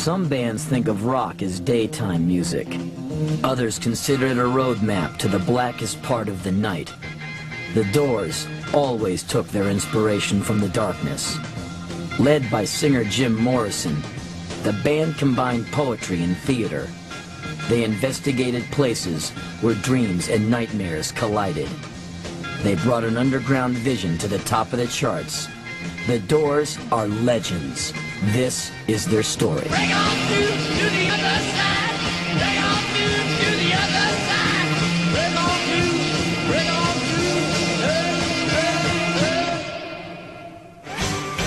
Some bands think of rock as daytime music. Others consider it a roadmap to the blackest part of the night. The Doors always took their inspiration from the darkness. Led by singer Jim Morrison, the band combined poetry and theater. They investigated places where dreams and nightmares collided. They brought an underground vision to the top of the charts. The Doors are legends. This is their story. Bring on to the other side. Bring on to the other side. Bring on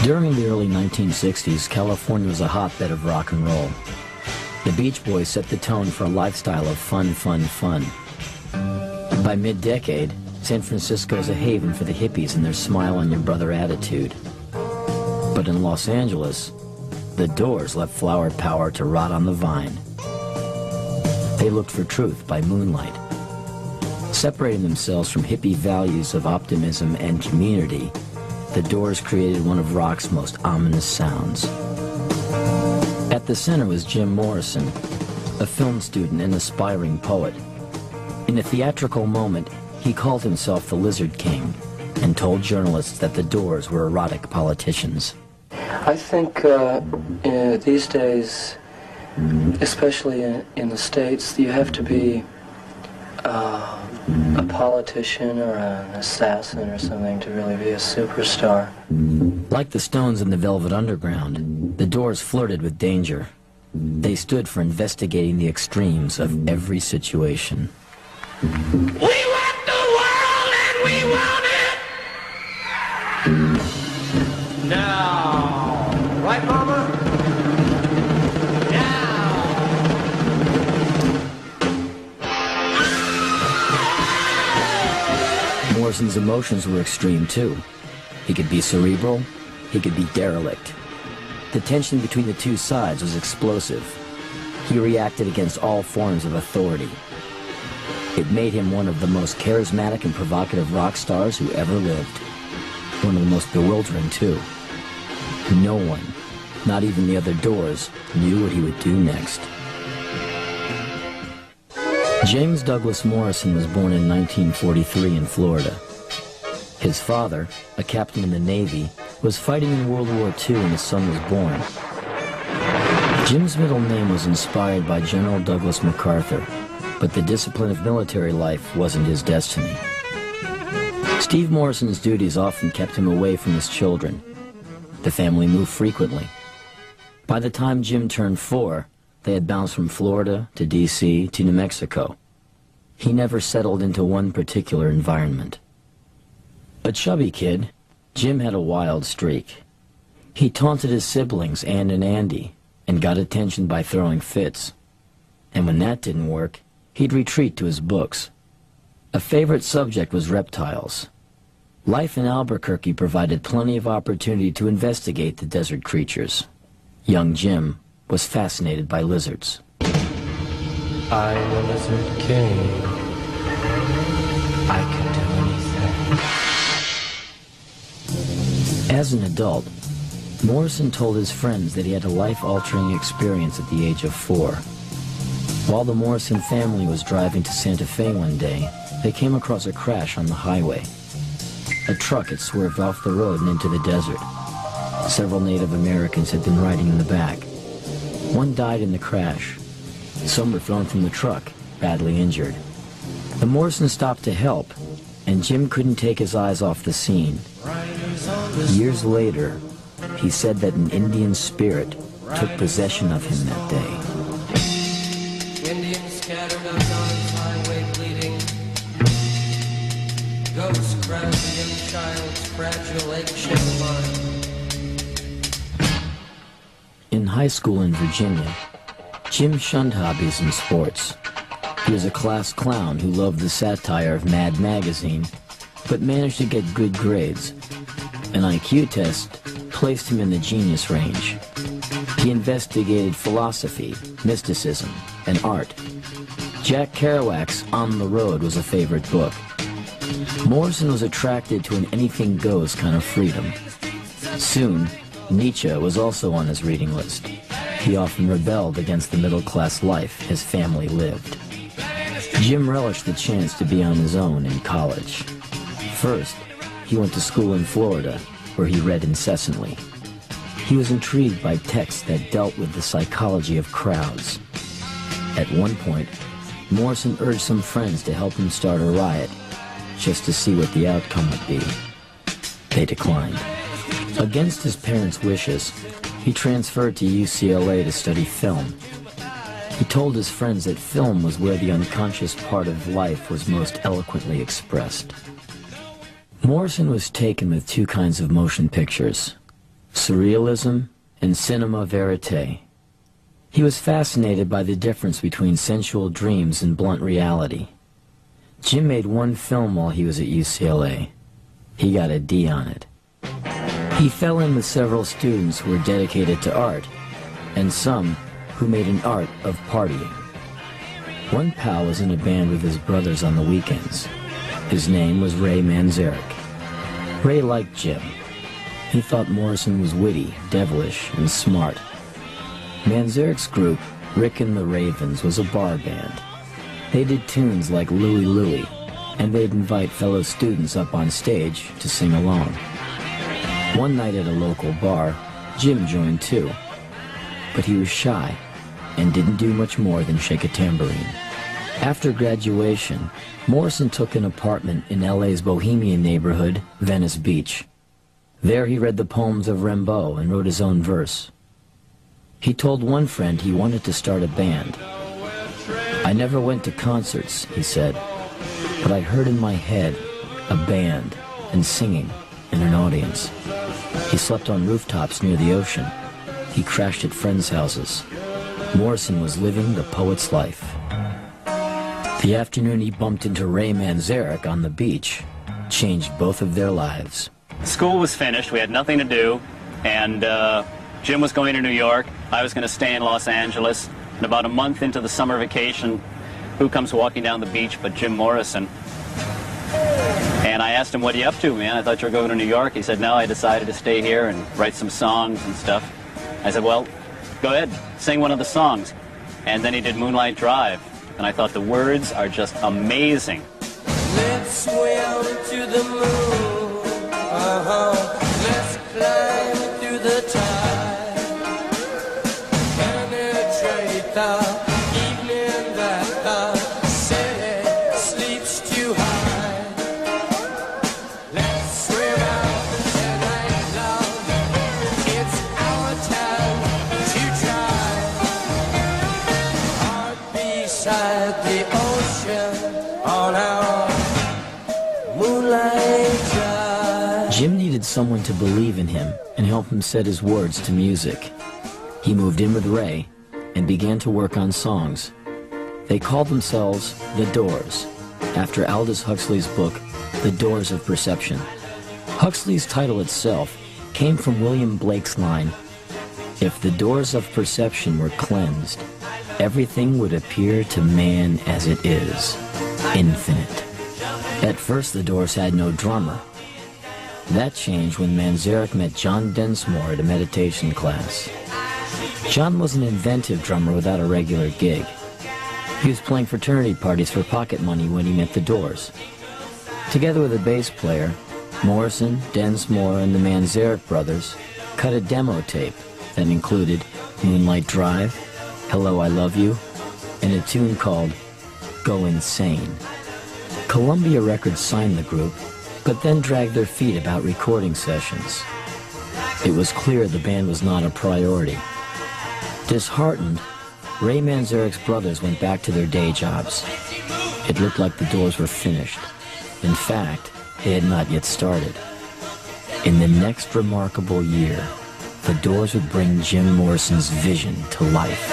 to. During the early 1960s, California was a hotbed of rock and roll. The Beach Boys set the tone for a lifestyle of fun, fun, fun. By mid-decade, San Francisco is a haven for the hippies and their smile-on-your-brother attitude. But in Los Angeles, the Doors left flower power to rot on the vine. They looked for truth by moonlight. Separating themselves from hippie values of optimism and community, the Doors created one of rock's most ominous sounds. At the center was Jim Morrison, a film student and aspiring poet. In a theatrical moment, he called himself the Lizard King and told journalists that the Doors were erotic politicians. I think these days, especially in the States, you have to be a politician or an assassin or something to really be a superstar. Like the Stones in the Velvet Underground, the Doors flirted with danger. They stood for investigating the extremes of every situation. We want the world and we want it now. Right, Mama? Morrison's emotions were extreme too. He could be cerebral, he could be derelict. The tension between the two sides was explosive. He reacted against all forms of authority. It made him one of the most charismatic and provocative rock stars who ever lived. One of the most bewildering too. No one, not even the other Doors, knew what he would do next. James Douglas Morrison was born in 1943 in Florida. His father, a captain in the Navy, was fighting in World War II when his son was born. Jim's middle name was inspired by General Douglas MacArthur, but the discipline of military life wasn't his destiny. Steve Morrison's duties often kept him away from his children. The family moved frequently. By the time Jim turned 4, they had bounced from Florida to D.C. to New Mexico. He never settled into one particular environment. A chubby kid, Jim had a wild streak. He taunted his siblings, Ann and Andy, and got attention by throwing fits. And when that didn't work, he'd retreat to his books. A favorite subject was reptiles. Life in Albuquerque provided plenty of opportunity to investigate the desert creatures. Young Jim was fascinated by lizards. I'm the Lizard King. I can do anything. As an adult, Morrison told his friends that he had a life-altering experience at the age of 4. While the Morrison family was driving to Santa Fe one day, they came across a crash on the highway. A truck had swerved off the road and into the desert. Several Native Americans had been riding in the back. One died in the crash. Some were thrown from the truck, badly injured. The Morrisons stopped to help, and Jim couldn't take his eyes off the scene. Years later, he said that an Indian spirit took possession of him that day. Indians scattered on God's highway bleeding. Ghosts crowd the young child's fragile eggshell mind. In high school in Virginia, Jim shunned hobbies and sports. He was a class clown who loved the satire of Mad Magazine, but managed to get good grades. An IQ test placed him in the genius range. He investigated philosophy, mysticism, and art. Jack Kerouac's On the Road was a favorite book. Morrison was attracted to an anything-goes kind of freedom. Soon, Nietzsche was also on his reading list. He often rebelled against the middle-class life his family lived. Jim relished the chance to be on his own in college. First, he went to school in Florida, where he read incessantly. He was intrigued by texts that dealt with the psychology of crowds. At one point, Morrison urged some friends to help him start a riot, just to see what the outcome would be. They declined. Against his parents' wishes, he transferred to UCLA to study film. He told his friends that film was where the unconscious part of life was most eloquently expressed. Morrison was taken with two kinds of motion pictures, surrealism and cinema verite. He was fascinated by the difference between sensual dreams and blunt reality. Jim made one film while he was at UCLA. He got a D on it. He fell in with several students who were dedicated to art, and some who made an art of partying. One pal was in a band with his brothers on the weekends. His name was Ray Manzarek. Ray liked Jim. He thought Morrison was witty, devilish, and smart. Manzarek's group, Rick and the Ravens, was a bar band. They did tunes like Louie Louie, and they'd invite fellow students up on stage to sing along. One night at a local bar, Jim joined too. But he was shy and didn't do much more than shake a tambourine. After graduation, Morrison took an apartment in LA's bohemian neighborhood, Venice Beach. There he read the poems of Rimbaud and wrote his own verse. He told one friend he wanted to start a band. "I never went to concerts," he said, "but I heard in my head a band and singing and an audience." He slept on rooftops near the ocean. He crashed at friends' houses. Morrison was living the poet's life. The afternoon he bumped into Ray Manzarek on the beach changed both of their lives. School was finished, we had nothing to do, and Jim was going to New York, I was going to stay in Los Angeles, and about a month into the summer vacation, who comes walking down the beach but Jim Morrison? And I asked him, "What are you up to, man? I thought you were going to New York." He said, "No, I decided to stay here and write some songs and stuff." I said, "Well, go ahead, sing one of the songs." And then he did Moonlight Drive, and I thought the words are just amazing. Let's swim to the moon. Let's climb through the tide. Penetrate the evening that the city sleeps too high. Let's swim out tonight, love. It's our time to try. Heart beside the ocean on our moonlight drive. Jim needed someone to believe in him and help him set his words to music. He moved in with Ray and began to work on songs. They called themselves The Doors, after Aldous Huxley's book, The Doors of Perception. Huxley's title itself came from William Blake's line, "If the doors of perception were cleansed, everything would appear to man as it is, infinite." At first, the Doors had no drummer. That changed when Manzarek met John Densmore at a meditation class. John was an inventive drummer without a regular gig. He was playing fraternity parties for pocket money when he met the Doors. Together with a bass player, Morrison, Densmore, and the Manzarek brothers cut a demo tape that included Moonlight Drive, Hello, I Love You, and a tune called Go Insane. Columbia Records signed the group, but then dragged their feet about recording sessions. It was clear the band was not a priority. Disheartened, Ray Manzarek's brothers went back to their day jobs. It looked like the Doors were finished. In fact, they had not yet started. In the next remarkable year, the Doors would bring Jim Morrison's vision to life.